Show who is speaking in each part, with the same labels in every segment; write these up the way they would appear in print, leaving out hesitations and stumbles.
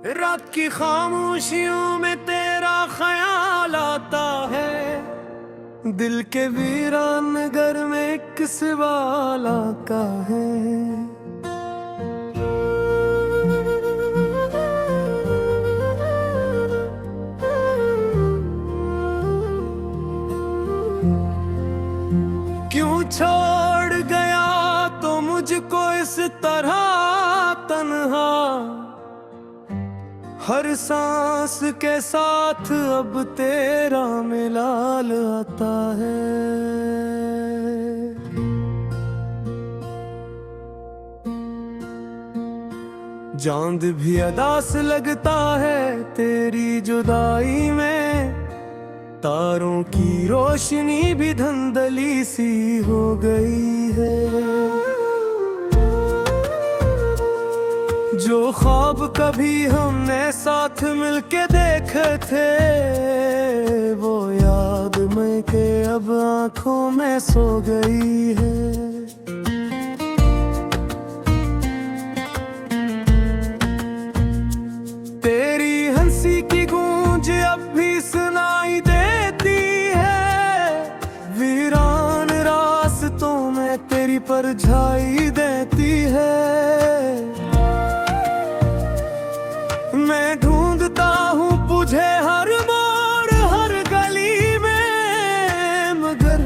Speaker 1: रात की खामोशियों में तेरा ख्याल आता है, दिल के वीरान घर में किस वाला का है। क्यों छोड़ गया तो मुझको इस तरह तन्हा, हर सांस के साथ अब तेरा मिलाल आता है। चांद भी अदास लगता है तेरी जुदाई में, तारों की रोशनी भी धुंधली सी हो गई है। जो ख्वाब कभी हमने साथ मिलके देखे थे, वो याद में के अब आंखों में सो गई है। तेरी हंसी की गूंज अब भी सुनाई देती है, वीरान रास्तों में तेरी परछाई देती है। मैं ढूंढता हूँ तुझे हर मोड़ हर गली में, मगर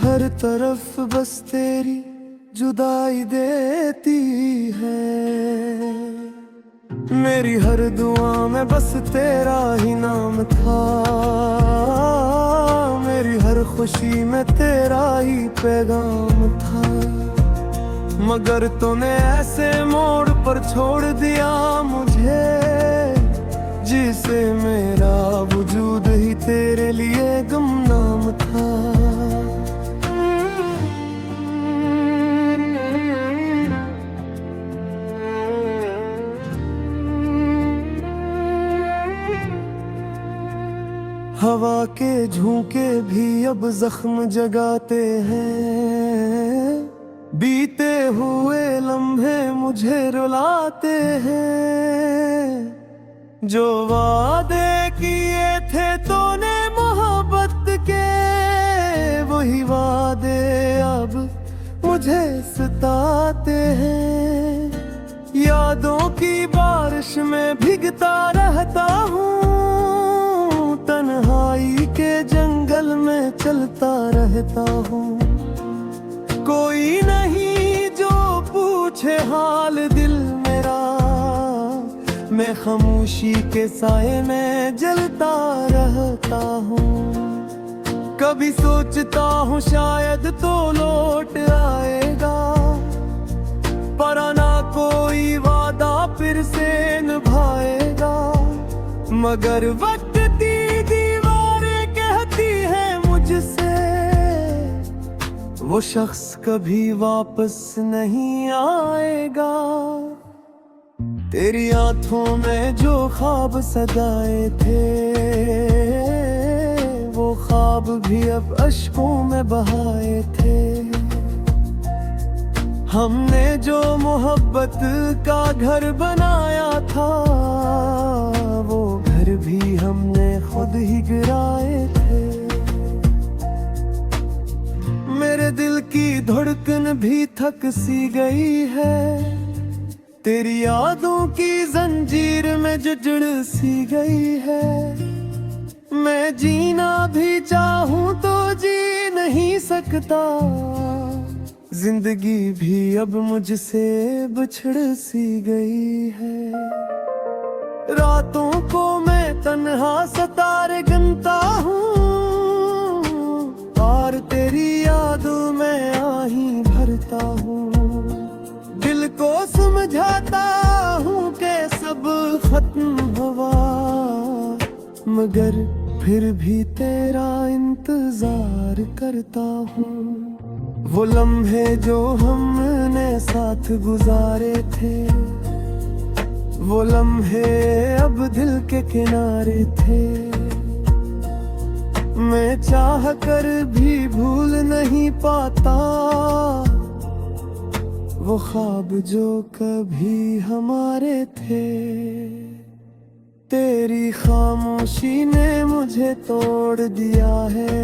Speaker 1: हर तरफ बस तेरी जुदाई देती है। मेरी हर दुआ में बस तेरा ही नाम था, मेरी हर खुशी में तेरा ही पैगाम था, मगर तूने ऐसे मोड़ पर छोड़ दिया मुझे, जिसे मेरा वजूद ही तेरे लिए गुमनाम था। हवा के झोंके भी अब जख्म जगाते हैं, बीते हुए लम्हे मुझे रुलाते हैं। जो वादे किए थे तूने मोहब्बत के, वही वादे अब मुझे सताते हैं। यादों की बारिश में भीगता रहता हूँ, तन्हाई के जंगल में चलता रहता हूँ। कोई नहीं जो पूछे हाल दिल मेरा, मैं खामोशी के साए में जलता रहता हूँ। कभी सोचता हूँ शायद तो लौट आएगा, पर ना कोई वादा फिर से निभाएगा। मगर वक्त की दीवारें कहती है मुझसे, वो शख्स कभी वापस नहीं आएगा। तेरी आंखों में जो ख्वाब सजाए थे, वो ख्वाब भी अब अश्कों में बहाए थे। हमने जो मोहब्बत का घर बनाया था, वो घर भी हमने खुद ही गिराए थे। मेरे दिल की धड़कन भी थक सी गई है, तेरी यादों की जंजीर में जुड़ सी गई है। मैं जीना भी चाहूं तो जी नहीं सकता, जिंदगी भी अब मुझसे बिछड़ सी गई है। रातों को मैं तन्हा सितारे गिनता हूँ, और तेरी यादों में आही भरता हूँ। दिल को समझाता हूँ कि सब खत्म हुआ, मगर फिर भी तेरा इंतजार करता हूँ। वो लम्हे जो हमने साथ गुजारे थे, वो लम्हे अब दिल के किनारे थे। मैं चाह कर भी भूल नहीं पाता, वो ख्वाब जो कभी हमारे थे। तेरी खामोशी ने मुझे तोड़ दिया है,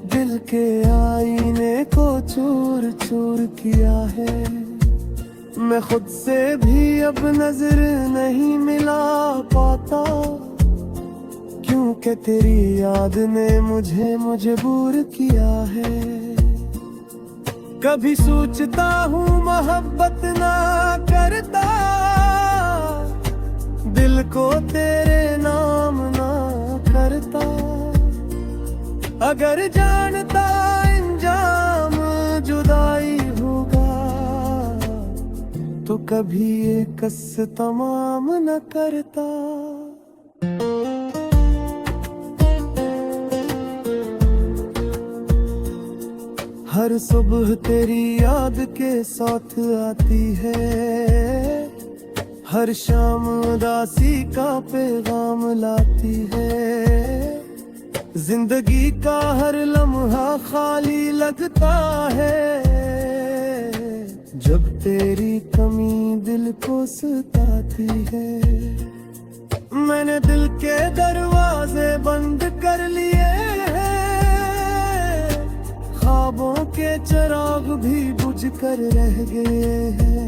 Speaker 1: दिल के आईने को चूर चूर किया है। मैं खुद से भी अब नजर नहीं मिला पाता, क्योंकि तेरी याद ने मुझे मजबूर किया है। कभी सोचता हूँ मोहब्बत ना करता, दिल को तेरे नाम ना करता। अगर जानता इंजाम जुदाई होगा, तो कभी ये कस तमाम न करता। हर सुबह तेरी याद के साथ आती है, हर शाम उदासी का पैगाम लाती है। जिंदगी का हर लम्हा खाली लगता है, जब तेरी कमी दिल को सताती है। मैंने दिल के दरवाजे बंद कर लिए हैं, ख्वाबों के चिराग भी बुझ कर रह गए हैं।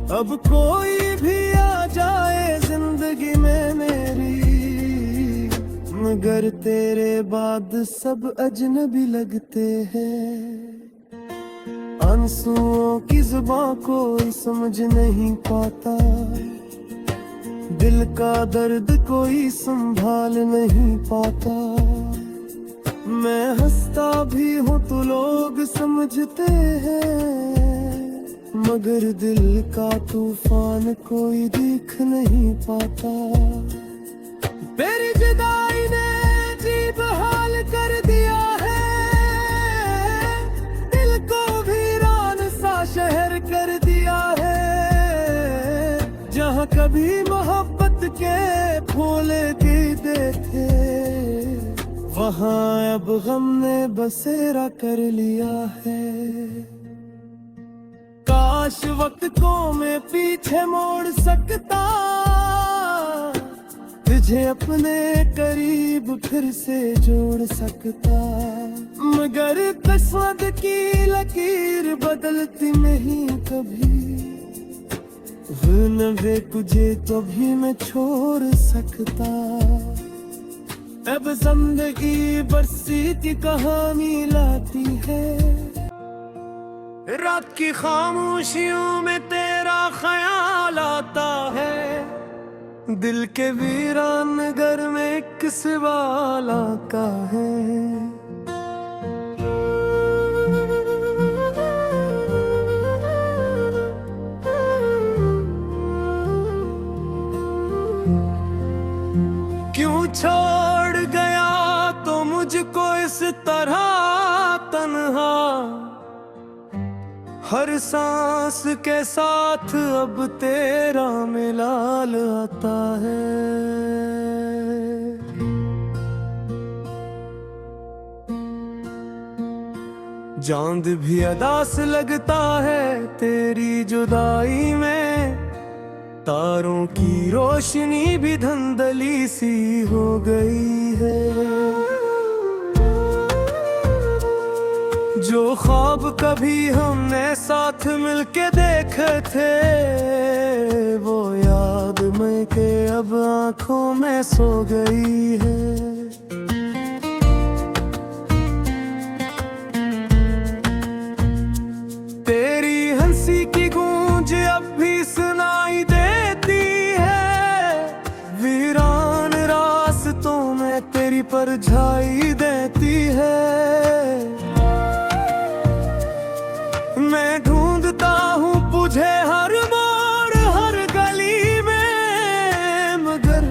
Speaker 1: अब कोई भी आ जाए जिंदगी में मेरी, मगर तेरे बाद सब अजनबी लगते हैं। आंसुओं की जुबां कोई समझ नहीं पाता, दिल का दर्द कोई संभाल नहीं पाता। मैं हंसता भी हूँ तो लोग समझते हैं, मगर दिल का तूफान कोई देख नहीं पाता। तेरी जुदाई ने अजीब हाल कर दिया है, दिल को वीरान सा शहर कर दिया है। जहाँ कभी मोहब्बत के फूल खिलते थे, वहाँ अब गम ने बसेरा कर लिया है। काश वक्त को मैं पीछे मोड़ सकता, तुझे अपने करीब फिर से जोड़ सकता। मगर किस्मत की लकीर बदलती नहीं कभी, वो नवे तुझे तो भी मैं छोड़ सकता। अब जिंदगी बरसी की कहानी लाती है, रात की खामोशियों में तेरा ख्याल आता है। दिल के वीरान घर में एक सवाल आता है। क्यों छोड़ गया तो मुझको इस तरह तन्हा, हर सांस के साथ अब तेरा मिलाल आता है। चांद भी अदास लगता है तेरी जुदाई में, तारों की रोशनी भी धुंधली सी हो गई है। जो ख्वाब कभी हमने साथ मिलके देखे थे, वो याद में के अब आंखों में सो गई है। तेरी हंसी की गूंज अब भी सुनाई देती है, वीरान रास्तों में तेरी परछाई देती है। मैं ढूंढता हूँ तुझे हर मोड़ हर गली में, मगर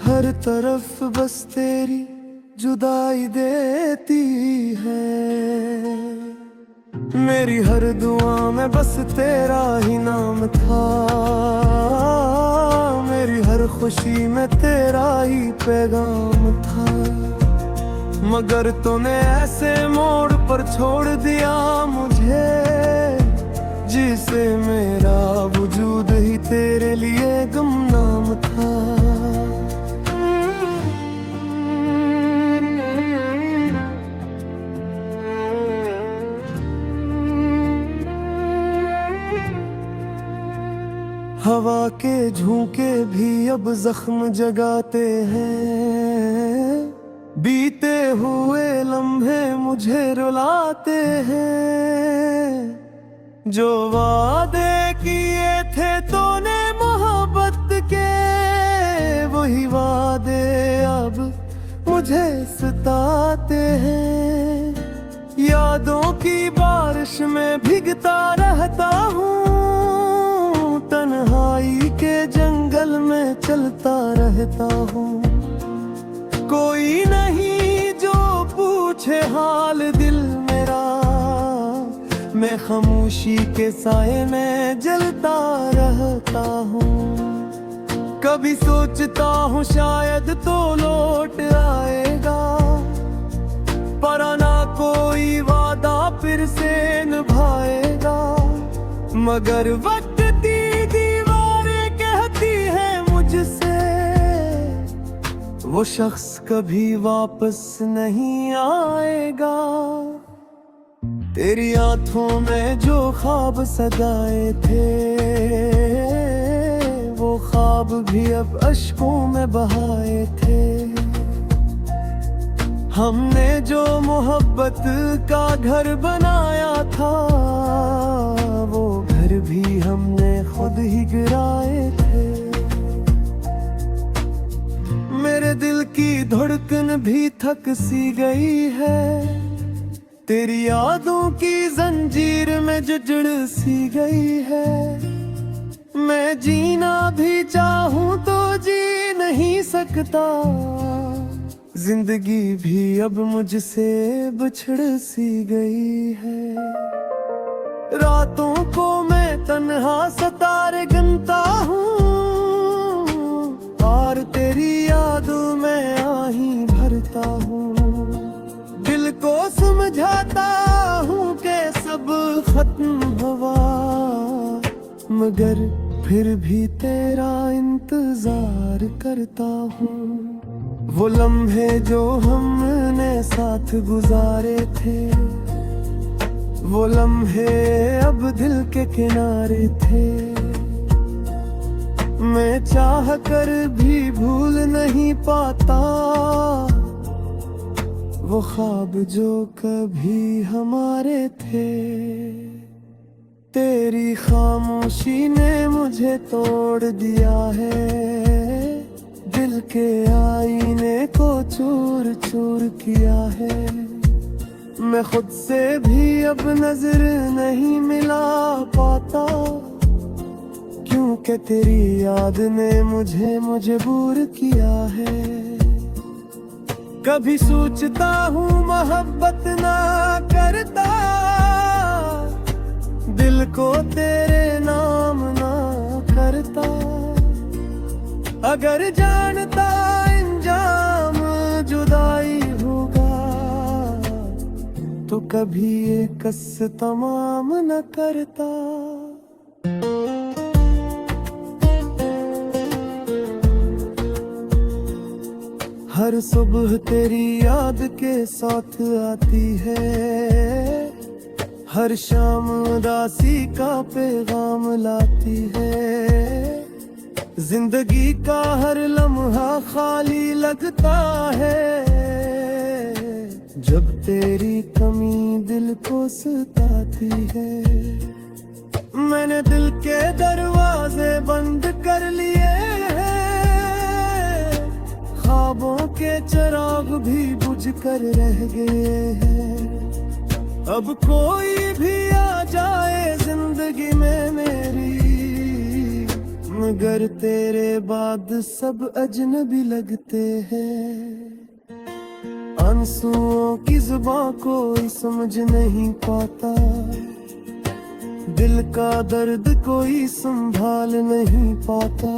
Speaker 1: हर तरफ बस तेरी जुदाई देती है। मेरी हर दुआ में बस तेरा ही नाम था, मेरी हर खुशी में तेरा ही पैगाम था। मगर तूने ऐसे मोड़ पर छोड़ दिया मुझे, जिसे मेरा वजूद ही तेरे लिए गुमनाम था। हवा के झोंके भी अब जख्म जगाते हैं, बीते हुए लम्हे मुझे रुलाते हैं। जो वादे किए थे तूने मोहब्बत के, वही वादे अब मुझे सताते हैं। यादों की बारिश में भीगता रहता हूँ, तन्हाई के जंगल में चलता रहता हूँ। कोई नहीं जो पूछे हाल दिल मेरा, मैं खामोशी के साए में जलता रहता हूँ। कभी सोचता हूँ शायद तो लौट आएगा, पर ना कोई वादा फिर से निभाएगा। मगर वक्त की दीवारें कहती है मुझसे, वो शख्स कभी वापस नहीं आएगा। तेरी आंखों में जो ख्वाब सजाए थे, वो ख्वाब भी अब अश्कों में बहाए थे। हमने जो मोहब्बत का घर बनाया था, वो घर भी हमने खुद ही गिराए थे। मेरे दिल की धड़कन भी थक सी गई है, तेरी यादों की जंजीर में जकड़ सी गई है। मैं जीना भी चाहूं तो जी नहीं सकता, जिंदगी भी अब मुझसे बिछड़ सी गई है। रातों को मैं तन्हा सितारे गिनता हूँ, और तेरी यादों में आही भरता हूँ। दिल को समझाता हूँ कि सब खत्म हुआ, मगर फिर भी तेरा इंतजार करता हूँ। वो लम्हे जो हमने साथ गुजारे थे, वो लम्हे अब दिल के किनारे थे। मैं चाह कर भी भूल नहीं पाता, वो ख्वाब जो कभी हमारे थे। तेरी खामोशी ने मुझे तोड़ दिया है, दिल के आईने को चूर चूर किया है। मैं खुद से भी अब नजर नहीं मिला पाता, क्योंकि तेरी याद ने मुझे मजबूर किया है। कभी सोचता हूँ मोहब्बत ना करता, दिल को तेरे नाम ना करता। अगर जानता इंजाम जुदाई होगा, तो कभी ये कस तमाम न करता। हर सुबह तेरी याद के साथ आती है, हर शाम उदासी का पैगाम लाती है। जिंदगी का हर लम्हा खाली लगता है, जब तेरी कमी दिल को सताती है। मैंने दिल के दरवाजे बंद कर लिए हैं, ख्वाबों के चिराग भी बुझ कर रह गए हैं। अब कोई भी आ जाए जिंदगी में मेरी, मगर तेरे बाद सब अजनबी लगते हैं। आंसुओं की जुबां कोई समझ नहीं पाता, दिल का दर्द कोई संभाल नहीं पाता।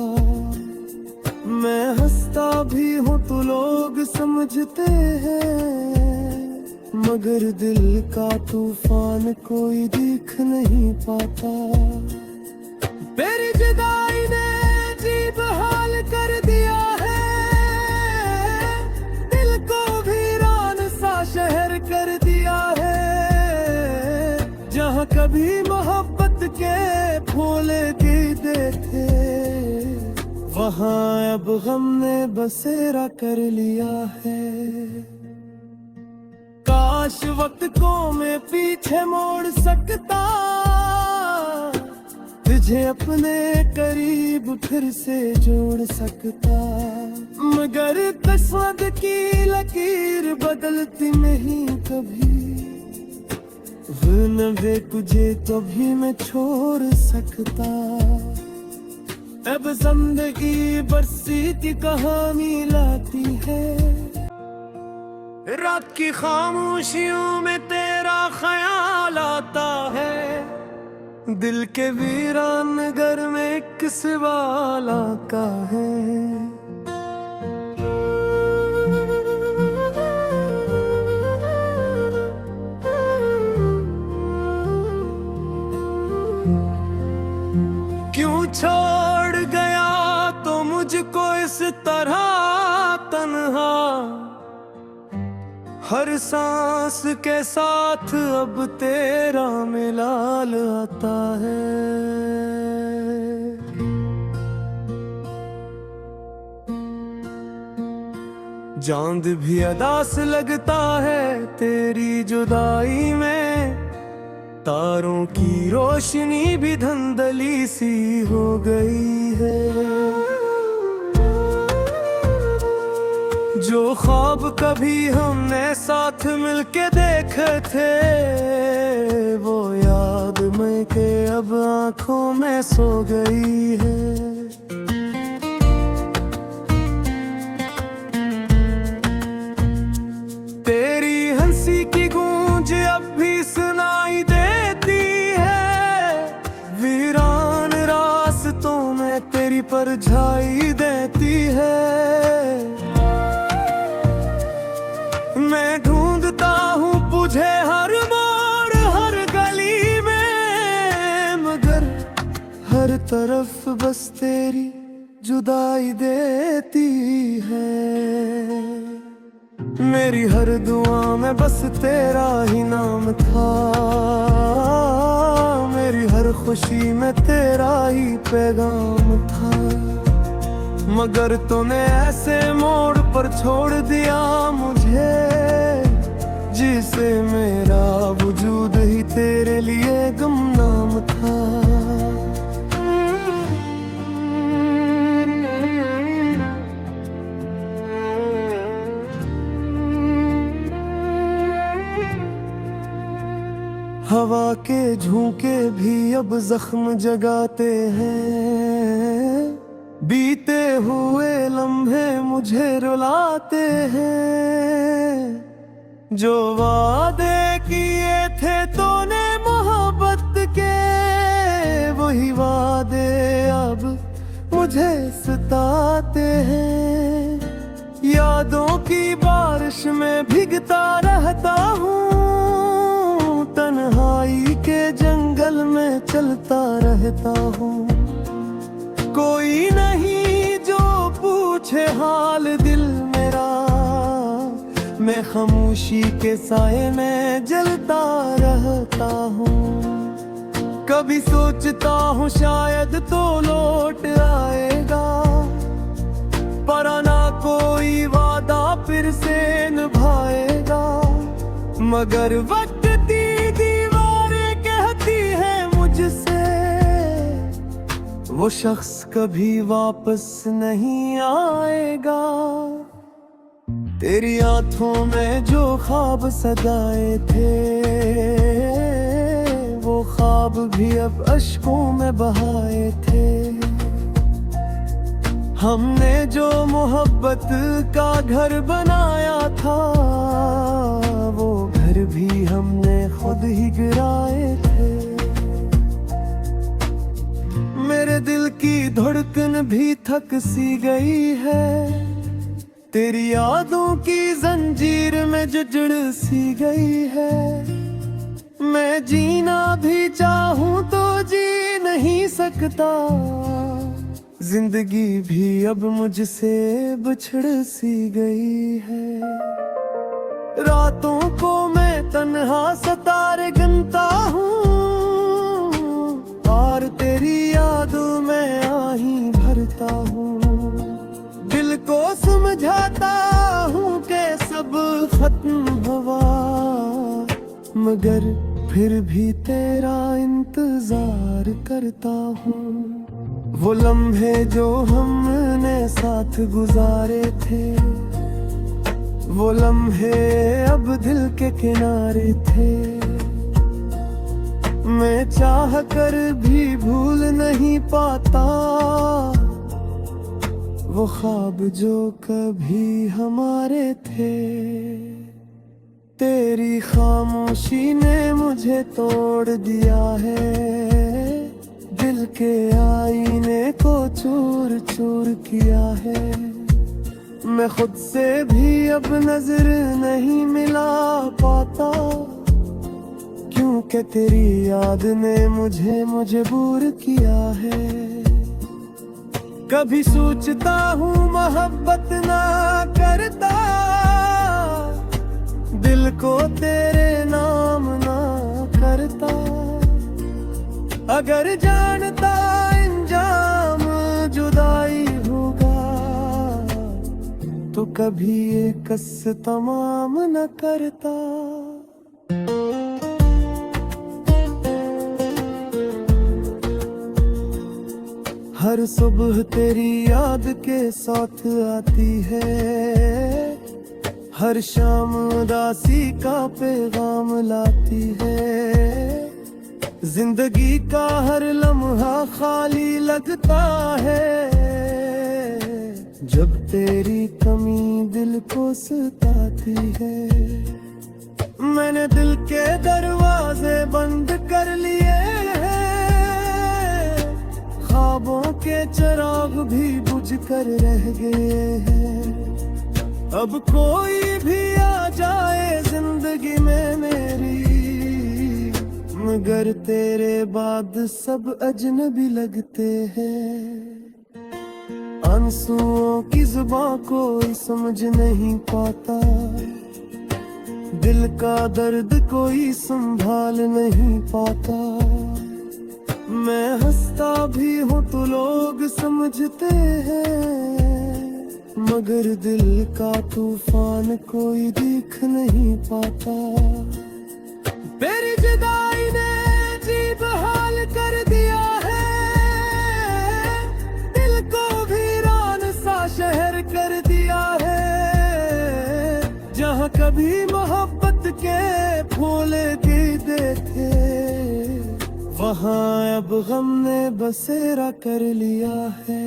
Speaker 1: मैं हंसता भी हूँ तो लोग समझते हैं, मगर दिल का तूफान कोई देख नहीं पाता। मेरी जुदाई ने अजीब हाल कर दिया है, दिल को वीरान सा शहर कर दिया है। जहाँ कभी मोहब्बत के फूल खिलते थे, वहाँ अब गम ने बसेरा कर लिया है। काश वक्त को मैं पीछे मोड़ सकता, तुझे अपने करीब फिर से जोड़ सकता, मगर किस्मत की लकीर बदलती नहीं कभी। न वे तुझे तो भी मैं छोड़ सकता। अब जिंदगी बरसीती कहानी लाती है, रात की खामोशियों में तेरा ख्याल आता है। दिल के वीरान घर में किस वाला का है। क्यों छोड़ गया तो मुझको इस तरह तन्हा, हर सांस के साथ अब तेरा मिलाल आता है। चांद भी अदास लगता है तेरी जुदाई में, तारों की रोशनी भी धुंधली सी हो गई है। जो ख्वाब कभी हमने साथ मिलके देखे थे, वो याद में के अब आंखों में सो गई है। तेरी हंसी की गूंज अब भी सुनाई देती है, वीरान रास्तों में तेरी परछाई देती है। मैं ढूंढता हूँ तुझे हर मोड़ हर गली में, मगर हर तरफ बस तेरी जुदाई देती है। मेरी हर दुआ में बस तेरा ही नाम था, मेरी हर खुशी में तेरा ही पैगाम था, मगर तूने ऐसे मोड़ पर छोड़ दिया मुझे, जिसे मेरा वजूद ही तेरे लिए गुमनाम था। हवा के झोंके भी अब जख्म जगाते हैं, बीते हुए लम्हे मुझे रुलाते हैं। जो वादे किए थे तूने मोहब्बत के, वही वादे अब मुझे सताते हैं। यादों की बारिश में भीगता रहता हूँ, तन्हाई के जंगल में चलता रहता हूँ। कोई नहीं जो पूछे हाल दिल मेरा, मैं खामोशी के साए में जलता रहता हूँ। कभी सोचता हूँ शायद तो लौट आएगा, पर ना कोई वादा फिर से निभाएगा। मगर वक्त की दीवारें कहती है मुझसे, वो शख्स कभी वापस नहीं आएगा। तेरी आंखों में जो ख्वाब सजाए थे, वो ख्वाब भी अब अश्कों में बहाए थे। हमने जो मोहब्बत का घर बनाया था, वो घर भी हमने खुद ही गिराए थे। मेरे दिल की धड़कन भी थक सी गई है, तेरी यादों की जंजीर में जकड़ सी गई है। मैं जीना भी चाहूं तो जी नहीं सकता, जिंदगी भी अब मुझसे बिछड़ सी गई है। रातों को मैं तन्हा सितारे गिनता हूँ, और तेरी यादों में आही भरता हूँ। समझाता हूँ कि सब खत्म हुआ, मगर फिर भी तेरा इंतजार करता हूँ। वो लम्हे जो हमने साथ गुजारे थे, वो लम्हे अब दिल के किनारे थे। मैं चाह कर भी भूल नहीं पाता वो ख्वाब जो कभी हमारे थे। तेरी खामोशी ने मुझे तोड़ दिया है, दिल के आईने को चूर चूर किया है। मैं खुद से भी अब नजर नहीं मिला पाता, क्योंकि तेरी याद ने मुझे मजबूर किया है। कभी सोचता हूँ मोहब्बत ना करता, दिल को तेरे नाम ना करता। अगर जानता इंजाम जुदाई होगा, तो कभी ये कस तमाम न करता। हर सुबह तेरी याद के साथ आती है, हर शाम उदासी का पैगाम लाती है। जिंदगी का हर लम्हा खाली लगता है, जब तेरी कमी दिल को सताती है। मैंने दिल के दरवाजे बंद कर लिए हैं, ख्वाबों के चिराग भी बुझ कर रह गए हैं। अब कोई भी आ जाए जिंदगी में मेरी, मगर तेरे बाद सब अजनबी लगते हैं। आंसुओं की जुबां कोई समझ नहीं पाता, दिल का दर्द कोई संभाल नहीं पाता। मैं हंसता भी हूँ तो लोग समझते हैं, मगर दिल का तूफान कोई देख नहीं पाता। तेरी जुदाई ने अजीब हाल कर दिया है, दिल को वीरान सा शहर कर दिया है। जहाँ कभी मोहब्बत के फूल खिलते थे, वहाँ अब गम ने बसेरा कर लिया है।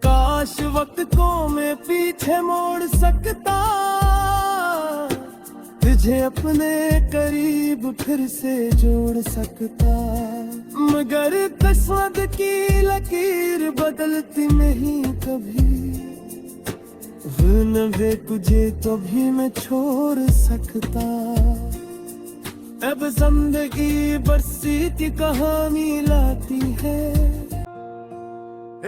Speaker 1: काश वक्त को मैं पीछे मोड़ सकता, तुझे अपने करीब फिर से जोड़ सकता। मगर किस्मत की लकीर बदलती नहीं कभी, नवे तुझे तो भी मैं छोड़ सकता। अब जिंदगी बरसी की कहानी लाती है,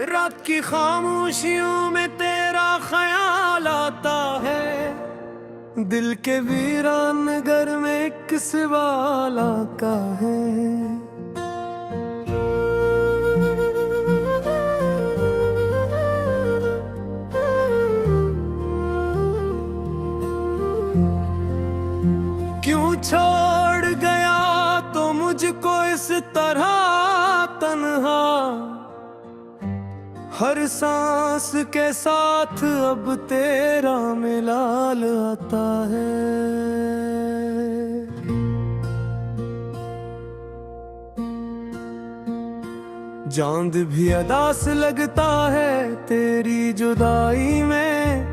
Speaker 1: रात की खामोशियों में तेरा ख्याल आता है। दिल के वीरान घर में किस वाला का है। क्यों छोड़ गया तो मुझको इस तरह तन्हा, हर सांस के साथ अब तेरा मिलाल आता है। चांद भी अदास लगता है तेरी जुदाई में,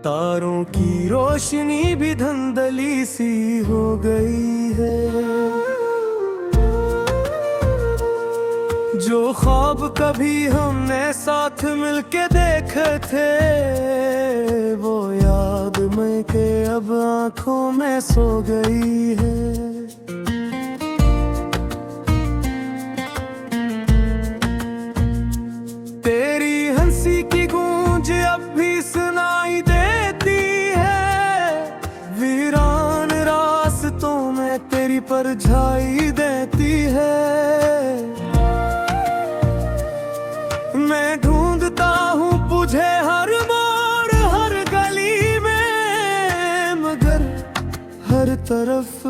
Speaker 1: तारों की रोशनी भी धुंधली सी हो गई है। जो ख्वाब कभी हमने साथ मिलके देखे थे, वो याद मैं के अब आंखों में सो गई है। तेरी हंसी की गूंज अब भी सुनाई देती है, वीरान रास्तों में तेरी परछाई देती है। मैं ढूंढता हूँ तुझे तरफ